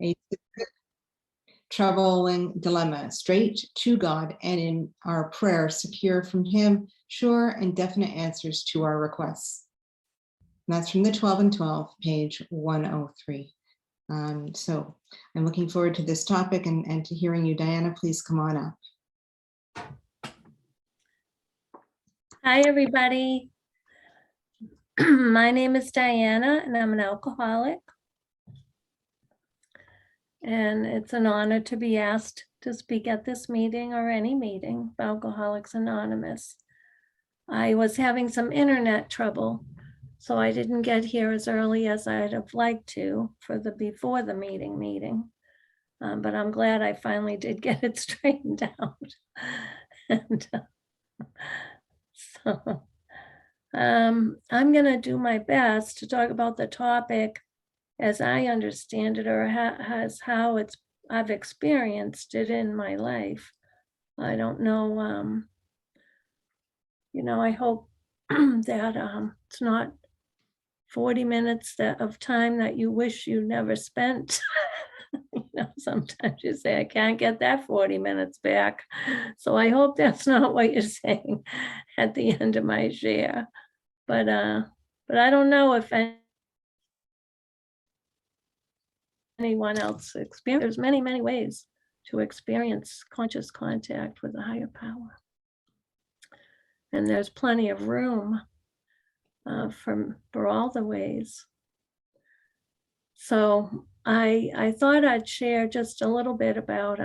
a troubling dilemma, straight to God, and in our prayer, secure from Him sure and definite answers to our requests. And that's from the 12 and 12, page 103. So I'm looking forward to this topic and to hearing you, Diana. Please come on up. Hi, everybody. My name is Diana, and I'm an alcoholic. And it's an honor to be asked to speak at this meeting or any meeting of Alcoholics Anonymous. I was having some internet trouble, so I didn't get here as early as I'd have liked to for the before the meeting. But I'm glad I finally did get it straightened out. And so I'm going to do my best to talk about the topic as I understand it, or as how I've experienced it in my life. I don't know, I hope that it's not 40 minutes of time that you wish you never spent. Sometimes you say, I can't get that 40 minutes back. So I hope that's not what you're saying at the end of my share. But I don't know if anyone else experience. There's many, many ways to experience conscious contact with a higher power. And there's plenty of room for all the ways. So I thought I'd share just a little bit about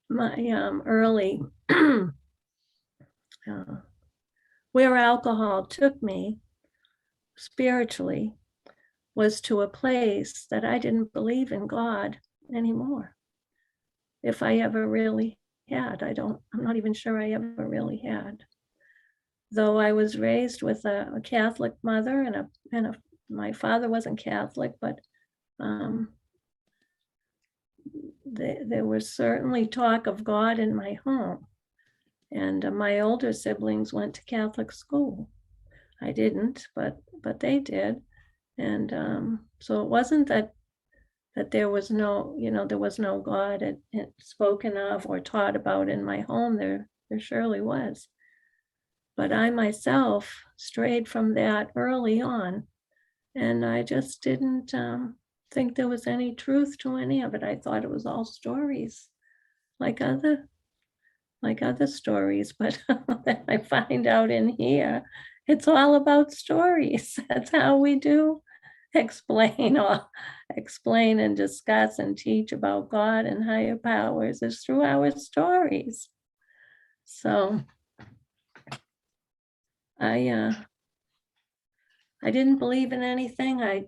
my early, where alcohol took me spiritually was to a place that I didn't believe in God anymore. If I ever really had, I'm not even sure I ever really had. Though I was raised with a Catholic mother and my father wasn't Catholic, but there was certainly talk of God in my home. And my older siblings went to Catholic school. I didn't, but they did. And so it wasn't that there was no, there was no God spoken of or taught about in my home. There surely was. But I myself strayed from that early on. And I just didn't think there was any truth to any of it. I thought it was all stories, like other stories. But then I find out in here, it's all about stories. That's how we do explain and discuss and teach about God and higher powers, is through our stories. So I didn't believe in anything. I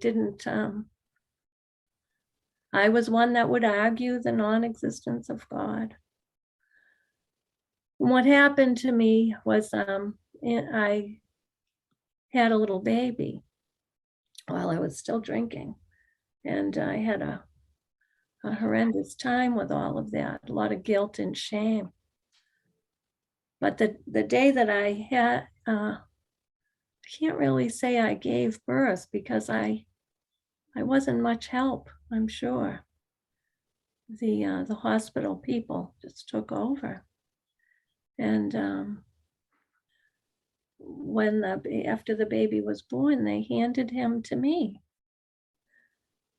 was one that would argue the non-existence of God. And what happened to me was I had a little baby while I was still drinking. And I had a horrendous time with all of that, a lot of guilt and shame. But the day that I had, I can't really say I gave birth because I wasn't much help, I'm sure. The hospital people just took over. And after the baby was born, they handed him to me.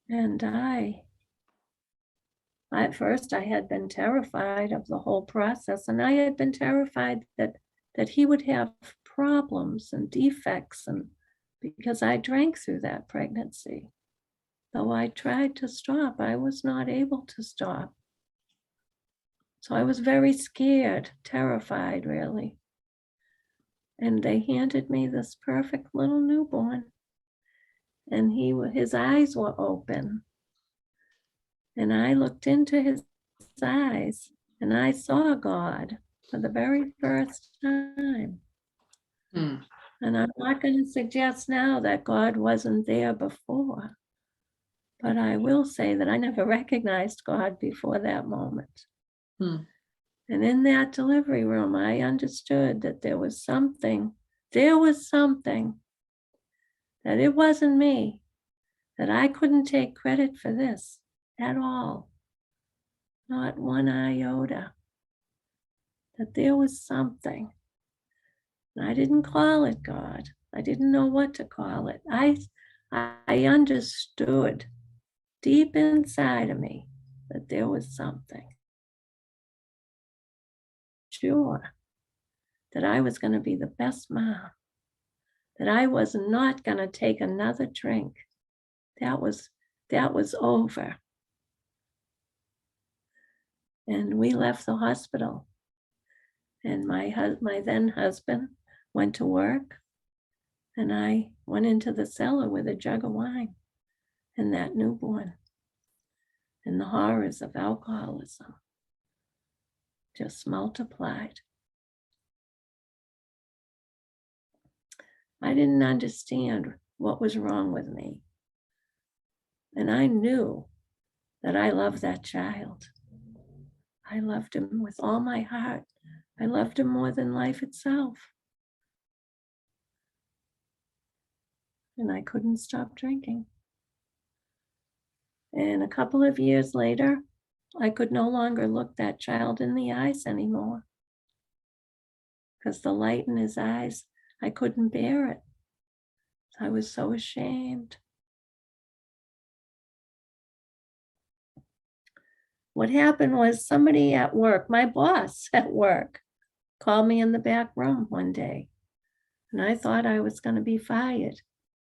And at first I had been terrified of the whole process, and I had been terrified that he would have problems and defects, and because I drank through that pregnancy. Though I tried to stop, I was not able to stop. So I was very scared, terrified, really. And they handed me this perfect little newborn. And his eyes were open. And I looked into his eyes and I saw God for the very first time. And I'm not going to suggest now that God wasn't there before, but I will say that I never recognized God before that moment. And in that delivery room, I understood that there was something, that it wasn't me, that I couldn't take credit for this at all. Not one iota. That there was something. And I didn't call it God. I didn't know what to call it. I understood deep inside of me that there was something. Sure, that I was going to be the best mom, that I was not going to take another drink. That was over. And we left the hospital. And my then husband went to work, and I went into the cellar with a jug of wine and that newborn. And the horrors of alcoholism just multiplied. I didn't understand what was wrong with me. And I knew that I loved that child. I loved him with all my heart. I loved him more than life itself. And I couldn't stop drinking. And a couple of years later, I could no longer look that child in the eyes anymore. Because the light in his eyes, I couldn't bear it. I was so ashamed. What happened was somebody at work, my boss at work, called me in the back room one day. And I thought I was going to be fired.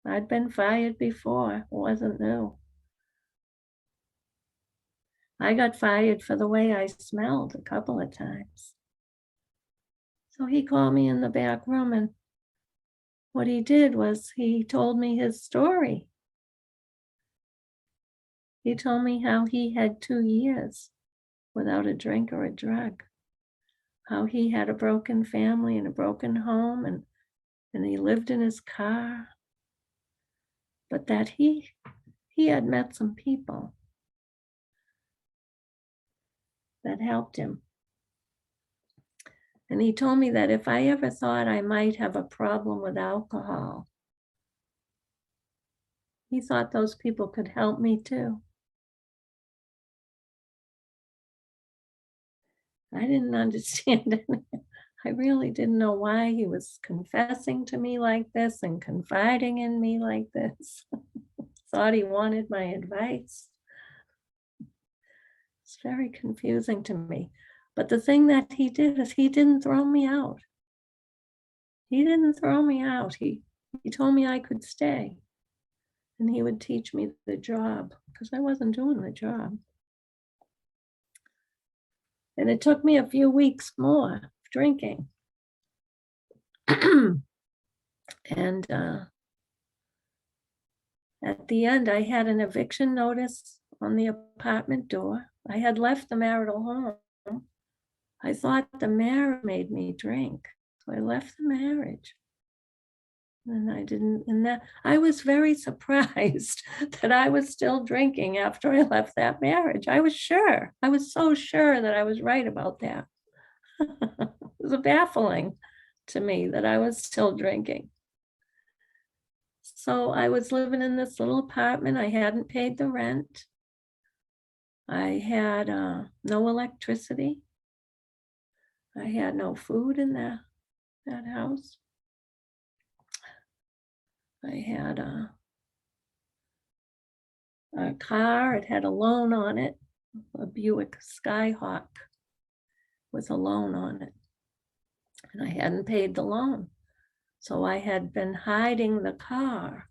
I'd been fired before. It wasn't new. I got fired for the way I smelled a couple of times. So he called me in the back room, and what he did was he told me his story. He told me how he had 2 years without a drink or a drug, how he had a broken family and a broken home, and he lived in his car, but that he had met some people that helped him. And he told me that if I ever thought I might have a problem with alcohol, he thought those people could help me too. I didn't understand it. I really didn't know why he was confessing to me like this and confiding in me like this. Thought he wanted my advice. It's very confusing to me. But the thing that he did is he didn't throw me out. He didn't throw me out. He told me I could stay. And he would teach me the job because I wasn't doing the job. And it took me a few weeks more of drinking. And at the end, I had an eviction notice on the apartment door. I had left the marital home. I thought the marriage made me drink, so I left the marriage. And I didn't, and that I was very surprised that I was still drinking after I left that marriage. I was sure, I was so sure that I was right about that. It was baffling to me that I was still drinking. So I was living in this little apartment. I hadn't paid the rent. I had no electricity. I had no food in that house. I had a car. It had a loan on it, a Buick Skyhawk with a loan on it. And I hadn't paid the loan. So I had been hiding the car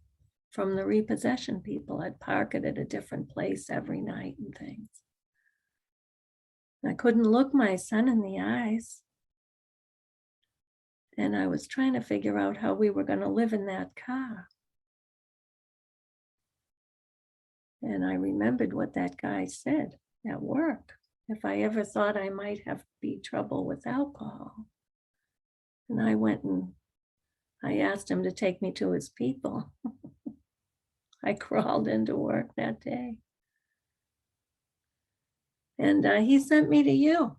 from the repossession people. I'd park it at a different place every night and things. I couldn't look my son in the eyes. And I was trying to figure out how we were going to live in that car. And I remembered what that guy said at work, if I ever thought I might have trouble with alcohol. And I went and I asked him to take me to his people. I crawled into work that day. And he sent me to you.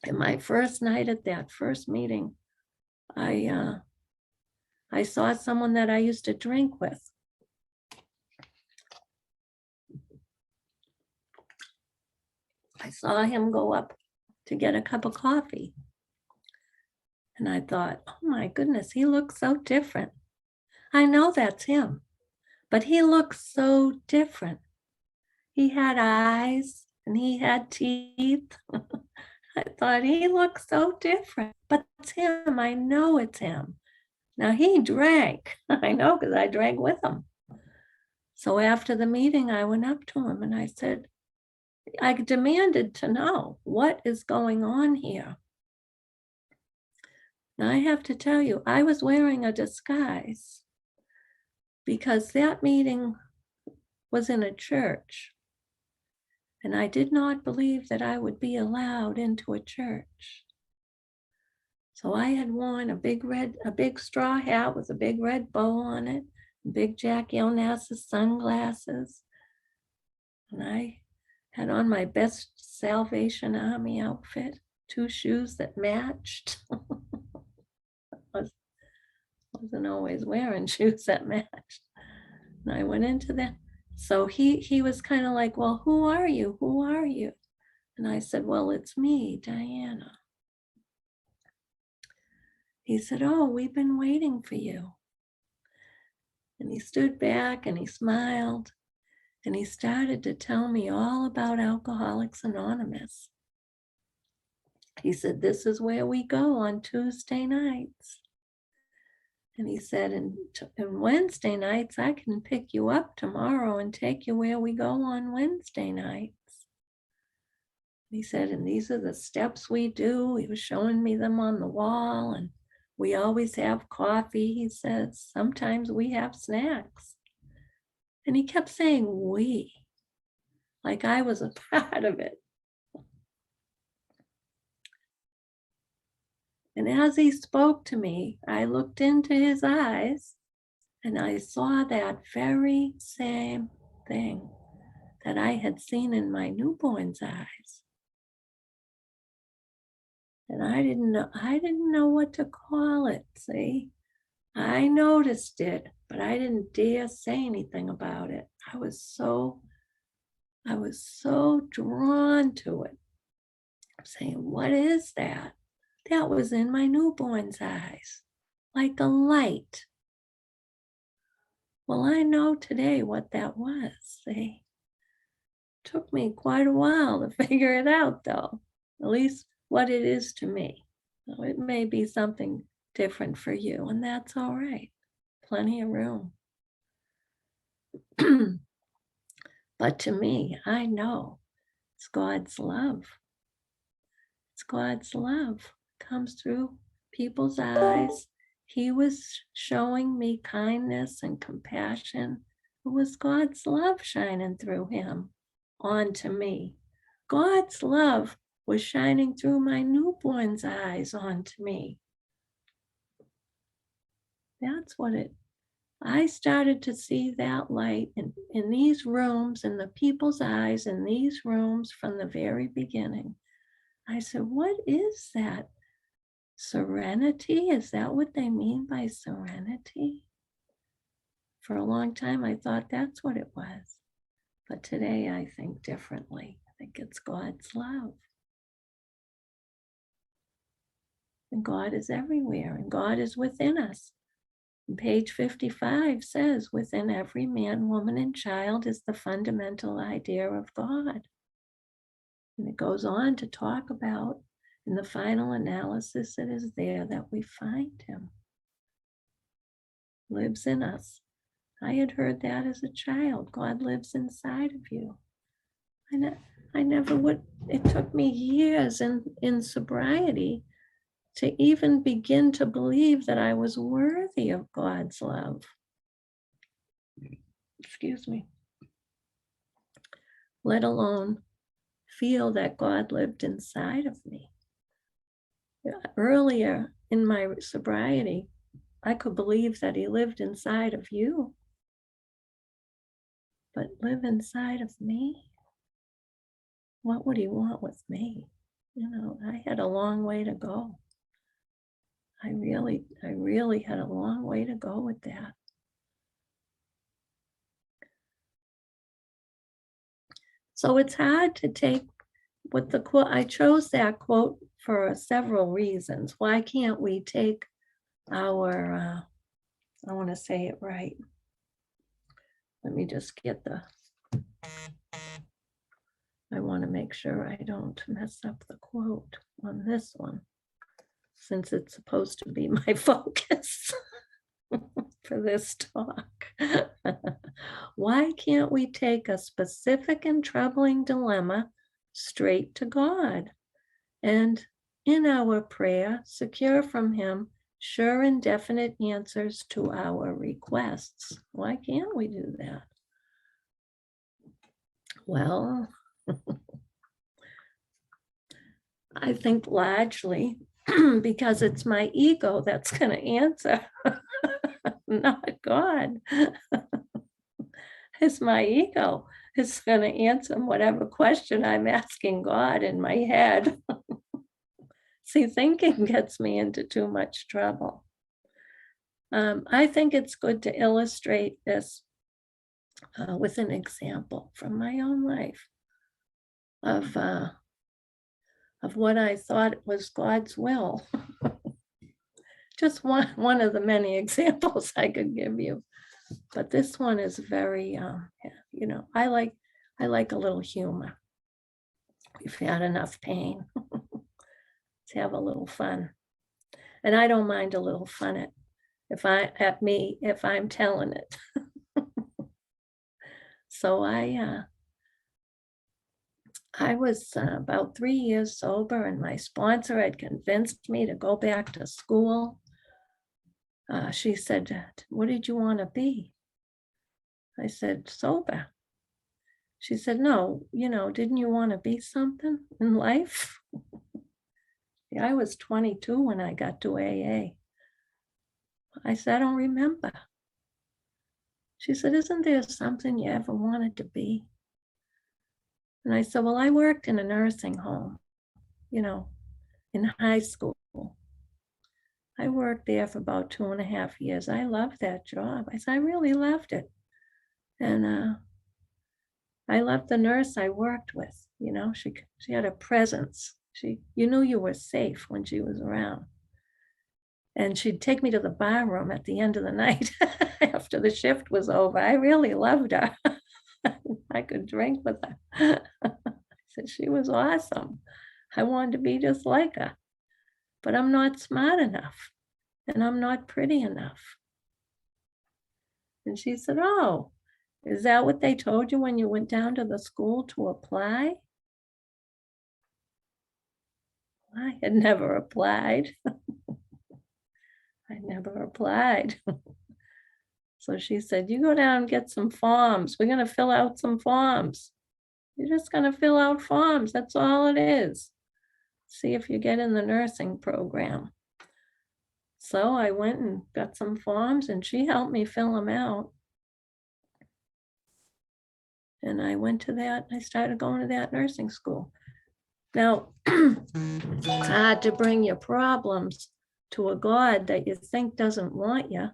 And my first night at that first meeting, I saw someone that I used to drink with. I saw him go up to get a cup of coffee. And I thought, oh my goodness, he looks so different. I know that's him, but he looks so different. He had eyes and he had teeth. I thought he looks so different, but it's him. I know it's him. Now he drank. I know because I drank with him. So after the meeting, I went up to him and I said, I demanded to know what is going on here. Now I have to tell you, I was wearing a disguise because that meeting was in a church. And I did not believe that I would be allowed into a church. So I had worn a big straw hat with a big red bow on it, big Jackie Onassis sunglasses. And I had on my best Salvation Army outfit, 2 shoes that matched. Wasn't always wearing shoes that matched. And I went into that. So he was kind of like, well, who are you? Who are you? And I said, well, it's me, Diana. He said, oh, we've been waiting for you. And he stood back and he smiled and he started to tell me all about Alcoholics Anonymous. He said, this is where we go on Tuesday nights. And he said, and Wednesday nights, I can pick you up tomorrow and take you where we go on Wednesday nights. He said, and these are the steps we do. He was showing me them on the wall, and we always have coffee. He says, sometimes we have snacks. And he kept saying we, like I was a part of it. And as he spoke to me, I looked into his eyes and I saw that very same thing that I had seen in my newborn's eyes. And I didn't know what to call it, see? I noticed it, but I didn't dare say anything about it. I was so drawn to it. I'm saying, what is that? That was in my newborn's eyes, like a light. Well, I know today what that was, see? It took me quite a while to figure it out, though, at least what it is to me. So it may be something different for you, and that's all right. Plenty of room. But to me, I know it's God's love. It's God's love. It comes through people's eyes. He was showing me kindness and compassion. It was God's love shining through him onto me. God's love was shining through my newborn's eyes onto me. That's what I started to see that light in these rooms, in the people's eyes in these rooms from the very beginning. I said, what is that? Serenity? Is that what they mean by serenity? For a long time, I thought that's what it was. But today I think differently. I think it's God's love. And God is everywhere, and God is within us. And page 55 says, within every man, woman, and child is the fundamental idea of God. And it goes on to talk about, in the final analysis, it is there that we find him. Lives in us. I had heard that as a child. God lives inside of you. I never would, it took me years in sobriety to even begin to believe that I was worthy of God's love. Excuse me. Let alone feel that God lived inside of me. Earlier in my sobriety, I could believe that he lived inside of you. But live inside of me? What would he want with me? You know, I had a long way to go. I really had a long way to go with that. So it's hard to take with the quote, I chose that quote for several reasons. Why can't we take our, I want to say it right. Let me just get I want to make sure I don't mess up the quote on this one, since it's supposed to be my focus for this talk. Why can't we take a specific and troubling dilemma straight to God, and in our prayer, secure from Him sure and definite answers to our requests? Why can't we do that? Well, I think largely because it's my ego that's going to answer, not God. It's my ego. It's going to answer whatever question I'm asking God in my head. See, thinking gets me into too much trouble. I think it's good to illustrate this with an example from my own life of what I thought was God's will. Just one of the many examples I could give you, but this one is very, I like a little humor. We've had enough pain. Let's have a little fun, and I don't mind a little fun if I'm telling it. So I was about 3 years sober, and my sponsor had convinced me to go back to school. She said, "What did you want to be?" I said, "Sober." She said, "No, didn't you want to be something in life?" Yeah, I was 22 when I got to AA. I said, "I don't remember." She said, "Isn't there something you ever wanted to be?" And I said, "Well, I worked in a nursing home, in high school. I worked there for about 2.5 years. I loved that job." I said, "I really loved it. And I loved the nurse I worked with. She had a presence. You knew you were safe when she was around. And she'd take me to the bar room at the end of the night after the shift was over. I really loved her. I could drink with her." I said, "She was awesome. I wanted to be just like her, but I'm not smart enough, and I'm not pretty enough." And she said, "Oh, is that what they told you when you went down to the school to apply?" I had never applied. I never applied. So she said, "You go down and get some forms. We're going to fill out some forms. You're just going to fill out forms. That's all it is. See if you get in the nursing program." So I went and got some forms, and she helped me fill them out. And I started going to that nursing school. Now, it's hard to bring your problems to a God that you think doesn't want you.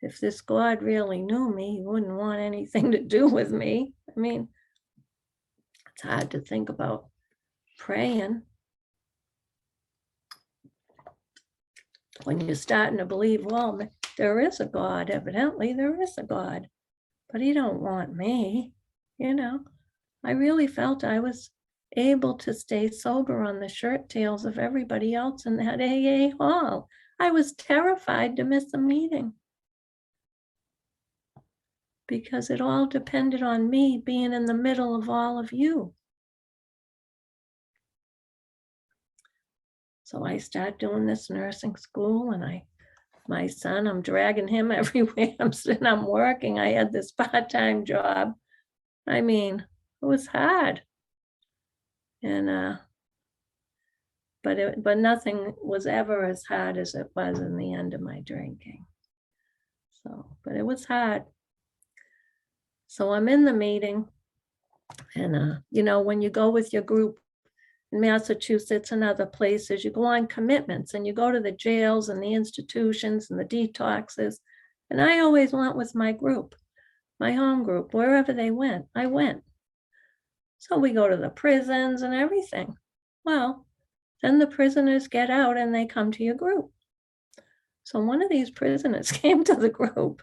If this God really knew me, He wouldn't want anything to do with me. I mean, it's hard to think about praying when you're starting to believe, well, there is a God. Evidently, there is a God, but He don't want me. I really felt I was able to stay sober on the shirt tails of everybody else in that AA hall. I was terrified to miss a meeting because it all depended on me being in the middle of all of you. So I started doing this nursing school, and my son, I'm dragging him everywhere. I'm working. I had this part-time job. I mean, it was hard. And but nothing was ever as hard as it was in the end of my drinking. But it was hard. So I'm in the meeting, and when you go with your group in Massachusetts and other places, you go on commitments, and you go to the jails and the institutions and the detoxes. And I always went with my group, my home group, wherever they went, I went. So we go to the prisons and everything. Well, then the prisoners get out and they come to your group. So one of these prisoners came to the group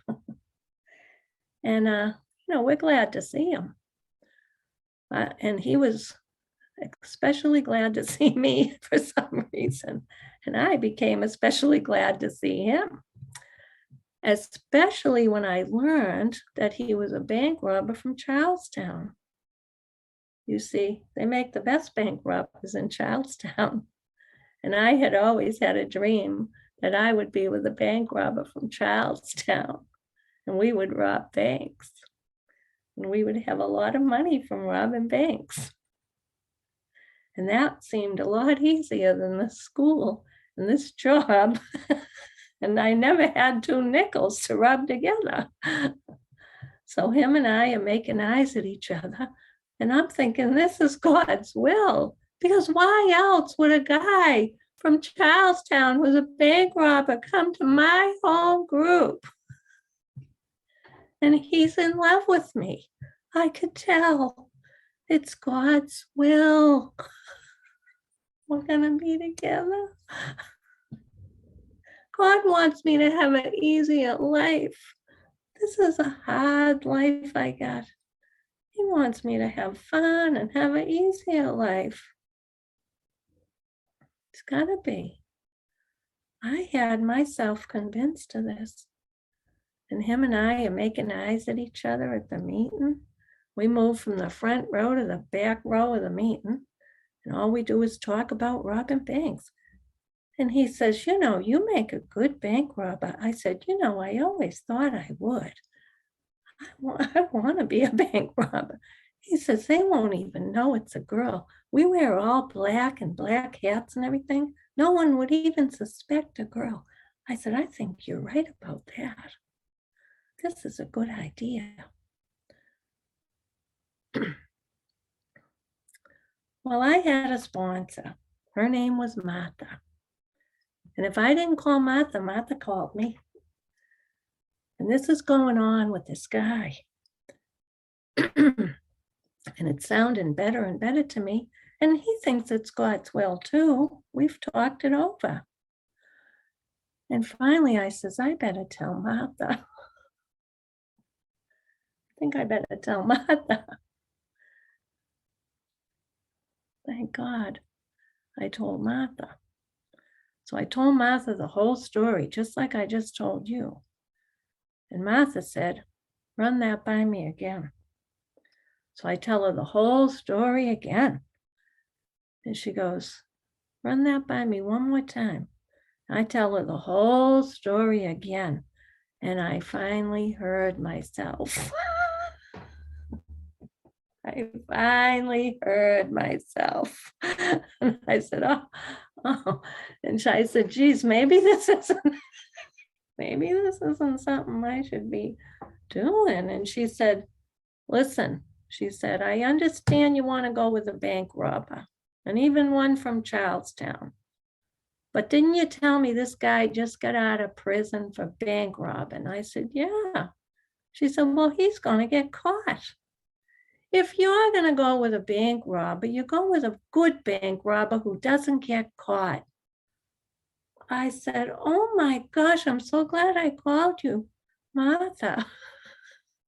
and, we're glad to see him. And he was especially glad to see me for some reason. And I became especially glad to see him, especially when I learned that he was a bank robber from Charlestown. You see, they make the best bank robbers in Charlestown. And I had always had a dream that I would be with a bank robber from Charlestown, and we would rob banks. And we would have a lot of money from robbing banks. And that seemed a lot easier than the school and this job. And I never had 2 nickels to rub together. So him and I are making eyes at each other. And I'm thinking, this is God's will. Because why else would a guy from Charlestown who's a bank robber come to my home group? And he's in love with me. I could tell. It's God's will. We're gonna be together. God wants me to have an easier life. This is a hard life I got. He wants me to have fun and have an easier life. It's gotta be. I had myself convinced of this. And him and I are making eyes at each other at the meeting. We moved from the front row to the back row of the meeting. And all we do is talk about robbing banks. And he says, you make a good bank robber. I said, I always thought I would. I want to be a bank robber. He says, they won't even know it's a girl. We wear all black and black hats and everything. No one would even suspect a girl. I said, I think you're right about that. This is a good idea. Well, I had a sponsor. Her name was Martha. And if I didn't call Martha, Martha called me. And this is going on with this guy. And it's sounding better and better to me. And he thinks it's God's will too. We've talked it over. And finally I says, I better tell Martha. I think I better tell Martha. Thank God I told Martha. So I told Martha the whole story, just like I just told you. And Martha said, run that by me again. So I tell her the whole story again. And she goes, run that by me one more time. I tell her the whole story again. And I finally heard myself. I finally heard myself. And I said, oh. And I said, geez, maybe this isn't something I should be doing. And she said, listen, she said, I understand you want to go with a bank robber, and even one from Charlestown. But didn't you tell me this guy just got out of prison for bank robbing? I said, yeah. She said, well, he's going to get caught. If you're going to go with a bank robber, you go with a good bank robber who doesn't get caught. I said, oh my gosh, I'm so glad I called you, Martha.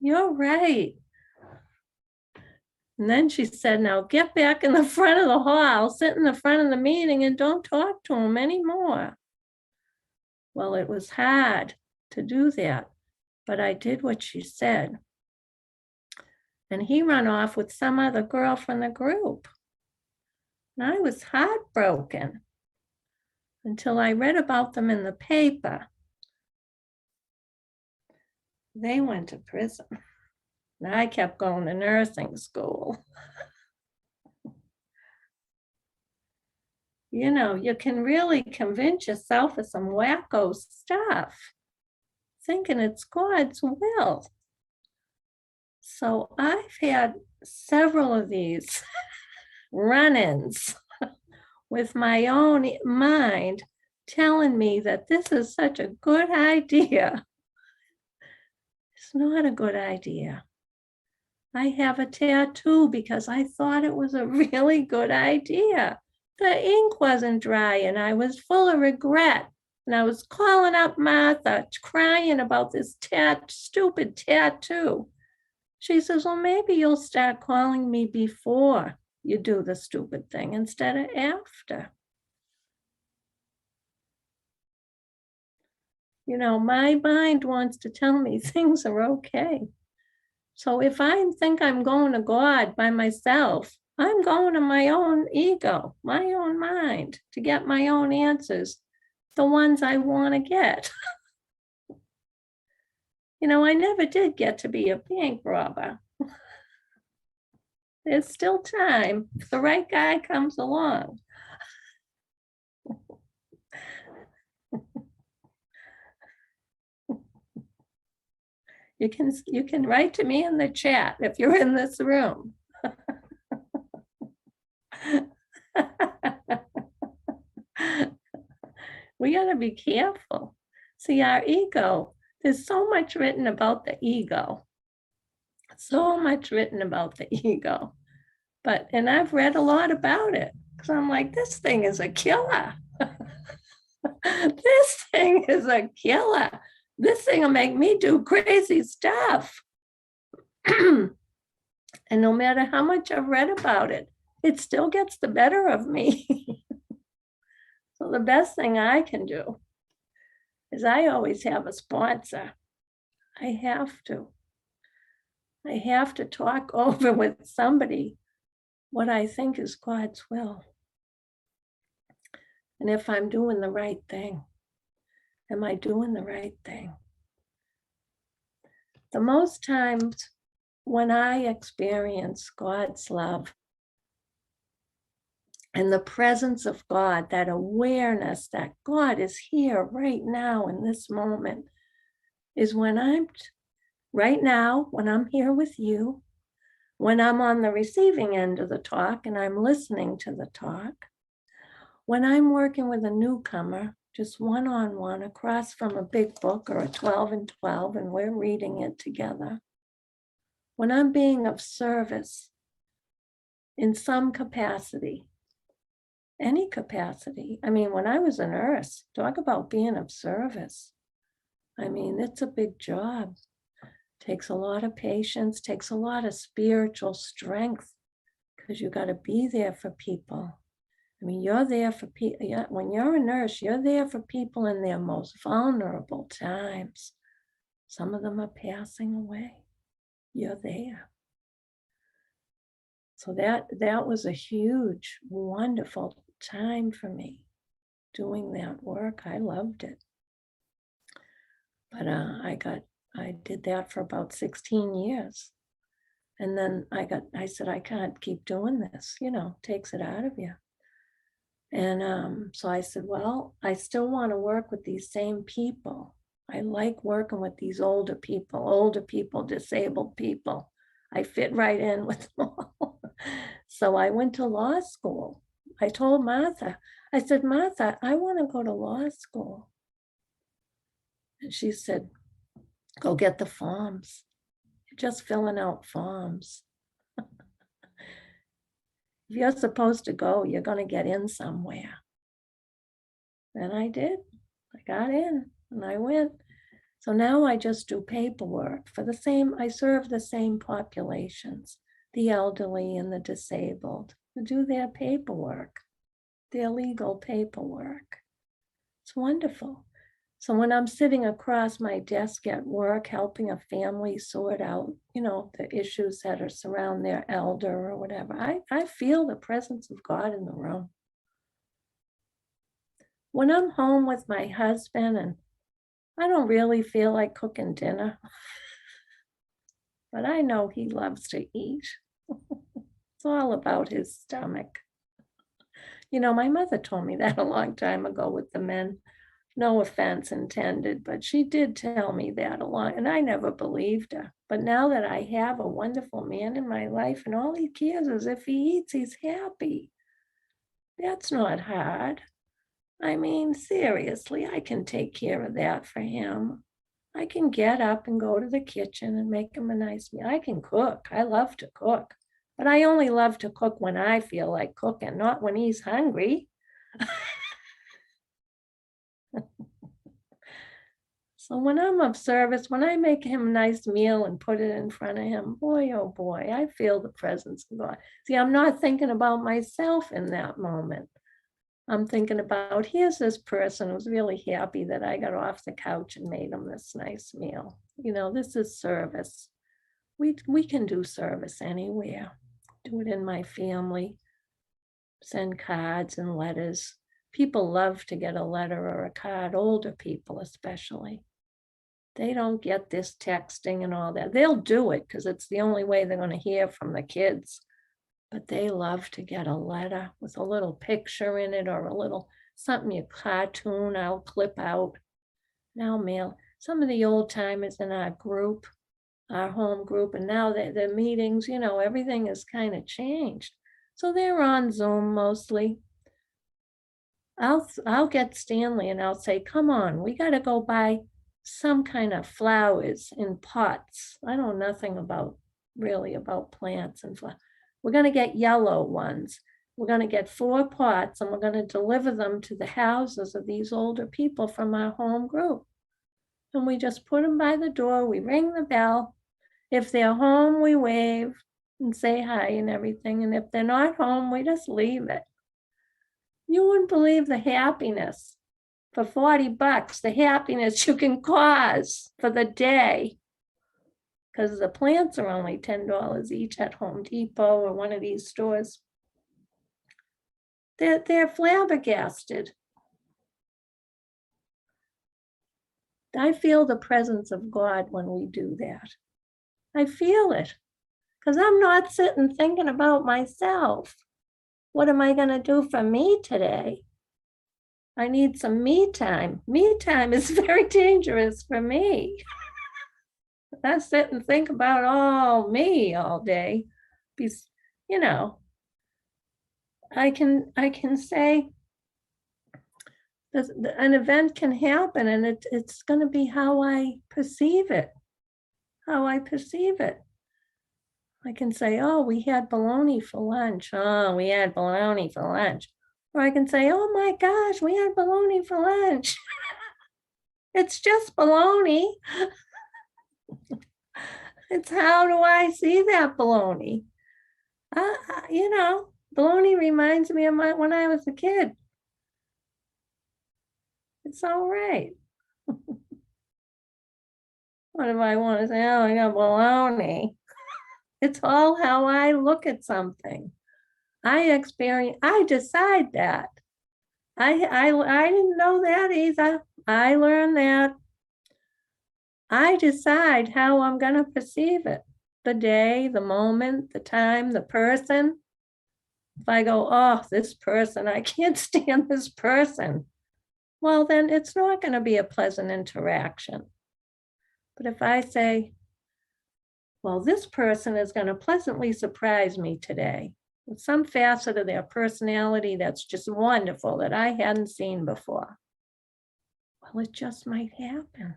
You're right. And then she said, now get back in the front of the hall, sit in the front of the meeting and don't talk to him anymore. Well, it was hard to do that, but I did what she said. And he ran off with some other girl from the group. And I was heartbroken until I read about them in the paper. They went to prison. And I kept going to nursing school. You can really convince yourself of some wacko stuff, thinking it's God's will. So I've had several of these run-ins with my own mind telling me that this is such a good idea. It's not a good idea. I have a tattoo because I thought it was a really good idea. The ink wasn't dry and I was full of regret. And I was calling up Martha, crying about this stupid tattoo. She says, well, maybe you'll start calling me before you do the stupid thing instead of after. You know, my mind wants to tell me things are okay. So if I think I'm going to God by myself, I'm going to my own ego, my own mind to get my own answers, the ones I want to get. You know, I never did get to be a bank robber. There's still time if the right guy comes along. You can write to me in the chat if you're in this room. We got to be careful. See, our ego, there's so much written about the ego. So much written about the ego. And I've read a lot about it because I'm like, this thing is a killer. This thing is a killer. This thing will make me do crazy stuff. And no matter how much I've read about it, it still gets the better of me. So the best thing I can do is I always have a sponsor. I have to. I have to talk over with somebody what I think is God's will. And if I'm doing the right thing, am I doing the right thing? The most times when I experience God's love and the presence of God, that awareness that God is here right now in this moment, is when I'm right now, when I'm here with you, when I'm on the receiving end of the talk and I'm listening to the talk, when I'm working with a newcomer, just one-on-one across from a big book or a 12 and 12, and we're reading it together, when I'm being of service in some capacity, any capacity. I mean, when I was a nurse, talk about being of service. I mean, it's a big job. Takes a lot of patience, takes a lot of spiritual strength, because you got to be there for people. I mean, you're there for people. When you're a nurse, you're there for people in their most vulnerable times. Some of them are passing away. You're there. So that was a huge, wonderful time for me doing that work. I loved it. But I did that for about 16 years. And then I said, I can't keep doing this, takes it out of you. And so I said, well, I still want to work with these same people. I like working with these older people, disabled people. I fit right in with them all. So I went to law school. I told Martha, I said, Martha, I want to go to law school. And she said, go get the forms. You're just filling out forms. If you're supposed to go, you're going to get in somewhere. And I did. I got in and I went. So now I just do paperwork for I serve the same populations, the elderly and the disabled, to do their paperwork, their legal paperwork. It's wonderful. So when I'm sitting across my desk at work, helping a family sort out, the issues that are surround their elder or whatever, I feel the presence of God in the room. When I'm home with my husband and I don't really feel like cooking dinner, but I know he loves to eat. It's all about his stomach. My mother told me that a long time ago with the men. No offense intended, but she did tell me that a lot, and I never believed her. But now that I have a wonderful man in my life and all he cares is if he eats, he's happy. That's not hard. I mean, seriously, I can take care of that for him. I can get up and go to the kitchen and make him a nice meal. I can cook. I love to cook. But I only love to cook when I feel like cooking, not when he's hungry. So when I'm of service, when I make him a nice meal and put it in front of him, boy, oh boy, I feel the presence of God. See, I'm not thinking about myself in that moment. I'm thinking about, here's this person who's really happy that I got off the couch and made him this nice meal. You know, this is service. We can do service anywhere. Do it in my family. Send cards and letters. People love to get a letter or a card, older people especially. They don't get this texting and all that. They'll do it because it's the only way they're going to hear from the kids. But they love to get a letter with a little picture in it or a little something, a cartoon I'll clip out. Now mail. Some of the old timers in our group, our home group, and now the meetings, you know, everything has kind of changed. So they're on Zoom mostly. I'll get Stanley and I'll say, come on, we got to go buy some kind of flowers in pots. I know nothing about really about plants and flowers. We're going to get yellow ones. We're going to get 4 pots and we're going to deliver them to the houses of these older people from our home group. And we just put them by the door. We ring the bell. If they're home, we wave and say hi and everything. And if they're not home, we just leave it. You wouldn't believe the happiness for $40, the happiness you can cause for the day. Because the plants are only $10 each at Home Depot or one of these stores. They're flabbergasted. I feel the presence of God when we do that. I feel it because I'm not sitting thinking about myself. What am I going to do for me today? I need some me time. Me time is very dangerous for me. I sit and think about all me all day. Because, you know, I can say that an event can happen and it's going to be how I perceive it. How I perceive it. I can say, oh, we had bologna for lunch. Oh, we had bologna for lunch. Or I can say, oh my gosh, we had bologna for lunch. It's just bologna. It's how do I see that bologna? You know, bologna reminds me of when I was a kid. It's all right. What if I want to say, oh, I got bologna? It's all how I look at something. I decide that. I didn't know that either. I learned that. I decide how I'm going to perceive it. The day, the moment, the time, the person. If I go, oh, this person, I can't stand this person. Well, then it's not going to be a pleasant interaction. But if I say, well, this person is going to pleasantly surprise me today with some facet of their personality that's just wonderful that I hadn't seen before. Well, it just might happen.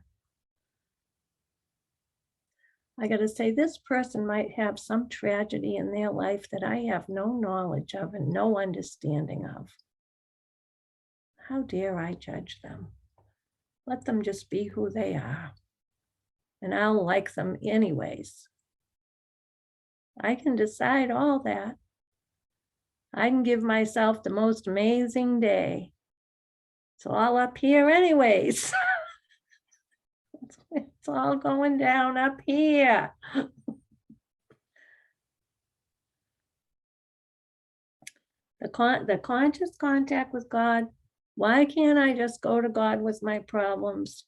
I got to say, this person might have some tragedy in their life that I have no knowledge of and no understanding of. How dare I judge them? Let them just be who they are. And I'll like them anyways. I can decide all that. I can give myself the most amazing day. It's all up here anyways. It's all going down up here. The conscious contact with God. Why can't I just go to God with my problems?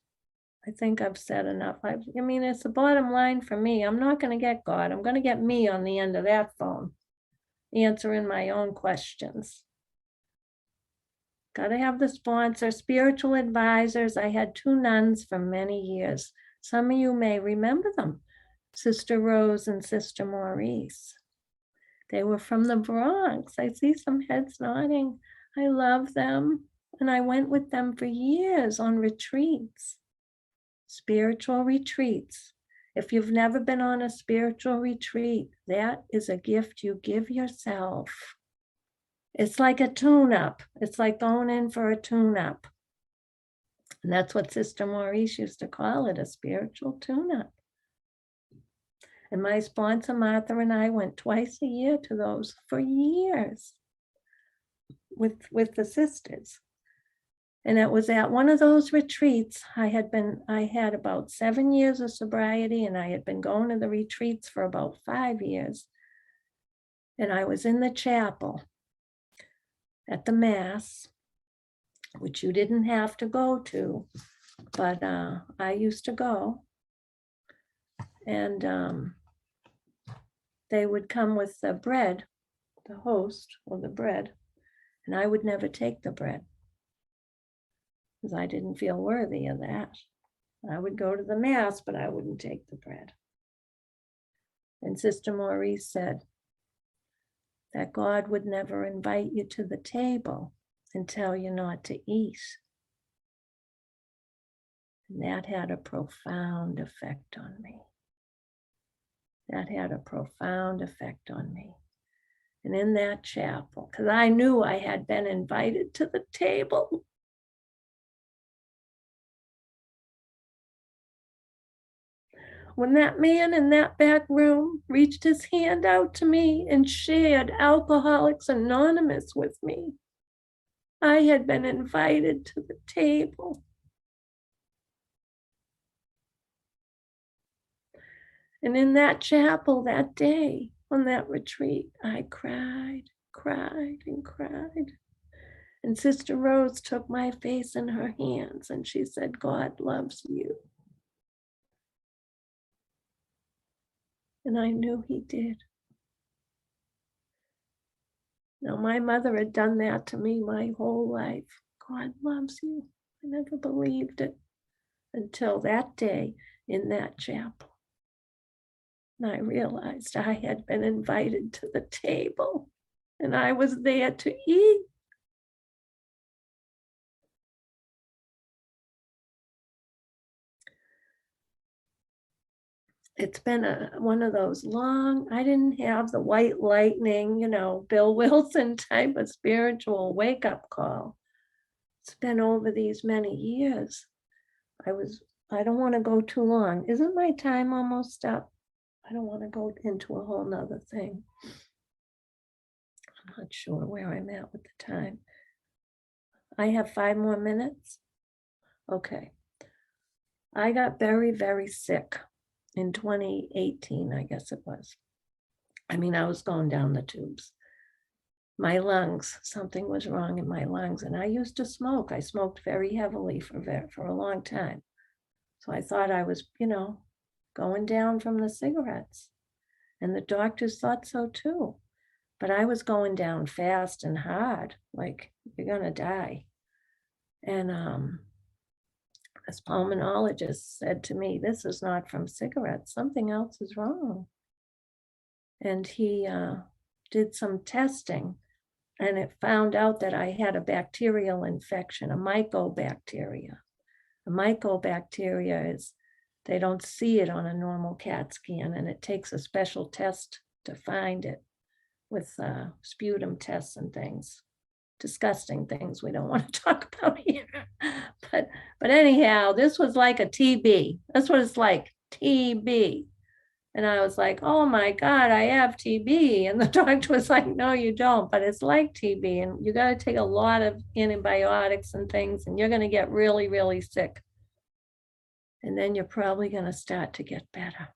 I think I've said enough. I mean, it's the bottom line for me. I'm not going to get God. I'm going to get me on the end of that phone, answering my own questions. Got to have the sponsor, spiritual advisors. I had 2 nuns for many years. Some of you may remember them, Sister Rose and Sister Maurice. They were from the Bronx. I see some heads nodding. I love them. And I went with them for years on retreats. spiritual retreats. If you've never been on a spiritual retreat, that is a gift you give yourself. It's like a tune-up. It's like going in for a tune-up. And that's what Sister Maurice used to call it, a spiritual tune-up. And my sponsor, Martha, and I went twice a year to those for years with the sisters. And it was at one of those retreats. I had about 7 years of sobriety, and I had been going to the retreats for about 5 years. And I was in the chapel at the Mass, which you didn't have to go to, but I used to go. And they would come with the bread, the host or the bread, and I would never take the bread because I didn't feel worthy of that. I would go to the Mass, but I wouldn't take the bread. And Sister Maurice said that God would never invite you to the table and tell you not to eat. And that had a profound effect on me. That had a profound effect on me. And in that chapel, because I knew I had been invited to the table, when that man in that back room reached his hand out to me and shared Alcoholics Anonymous with me, I had been invited to the table. And in that chapel that day, on that retreat, I cried, and cried. And Sister Rose took my face in her hands and she said, God loves you. And I knew he did. Now, my mother had done that to me my whole life. God loves you. I never believed it until that day in that chapel. And I realized I had been invited to the table and I was there to eat. It's been one of those long, I didn't have the white lightning, Bill Wilson type of spiritual wake-up call. It's been over these many years. I don't want to go too long. Isn't my time almost up? I don't want to go into a whole nother thing. I'm not sure where I'm at with the time. I have 5 more minutes. Okay. I got very, very sick in 2018, I guess it was. I was going down the tubes. My lungs, something was wrong in my lungs. And I used to smoke. I smoked very heavily for a long time. So I thought I was, going down from the cigarettes. And the doctors thought so too. But I was going down fast and hard, like you're gonna die. And this pulmonologist said to me, this is not from cigarettes, something else is wrong. And he did some testing and it found out that I had a bacterial infection, a mycobacteria. A mycobacteria is, they don't see it on a normal CAT scan and it takes a special test to find it with sputum tests and things. Disgusting things we don't want to talk about here. But anyhow, this was like a TB. That's what it's like, TB. And I was like, oh my God, I have TB. And the doctor was like, no, you don't, but it's like TB. And you got to take a lot of antibiotics and things, and you're going to get really, really sick. And then you're probably going to start to get better.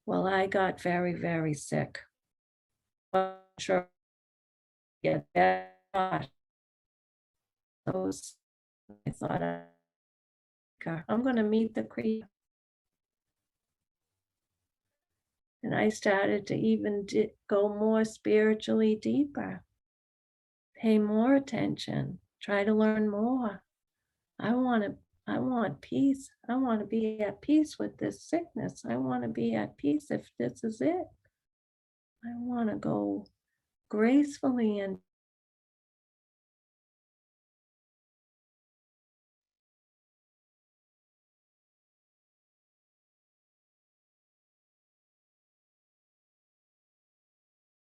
Well, I got very, very sick. I'm sure get better. Those, I thought, I'm going to meet the creator. And I started to even go more spiritually deeper, pay more attention, try to learn more. I want peace. I want to be at peace with this sickness. I want to be at peace if this is it. I want to go gracefully and